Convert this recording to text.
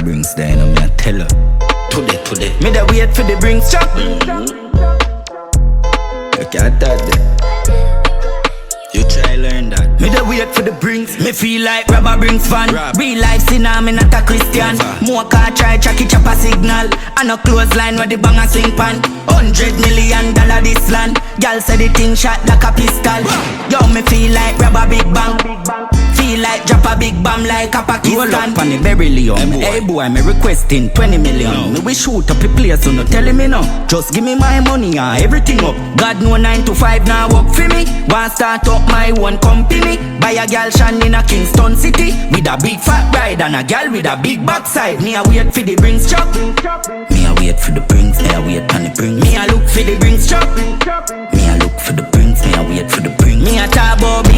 Brinx there, you know, me I tell her. Today. Me da wait for the Brinx chop. Look at that there. You try learn that. Me da wait for the Brinx. Me feel like Robber Brinx fan. Real life sinner, me not a Christian. More car try chucky chop a signal. And a clothesline where the banger swing pan. $100 million this land. Girl say the thing shot like a pistol. Yo, me feel like Robber Big Bang. Feel like drop a big bomb like a Pakistan. Roll up on the Berry Leon. Hey boy, me requesting 20 million. Me we shoot up a place, so no telling me no. Just give me my money and everything up. God know 9 to 5 now work for me. Want start up my own company. Buy a girl shan in a Kingston City. With a big fat bride and a girl with a big backside. Me a wait for the Brinx chop. Me a wait for the Brinx. Me a wait on the Brinx. Me a look for the Brinx chop. Me a look for the Brinx. Me a wait for the Brinx. Me a talk about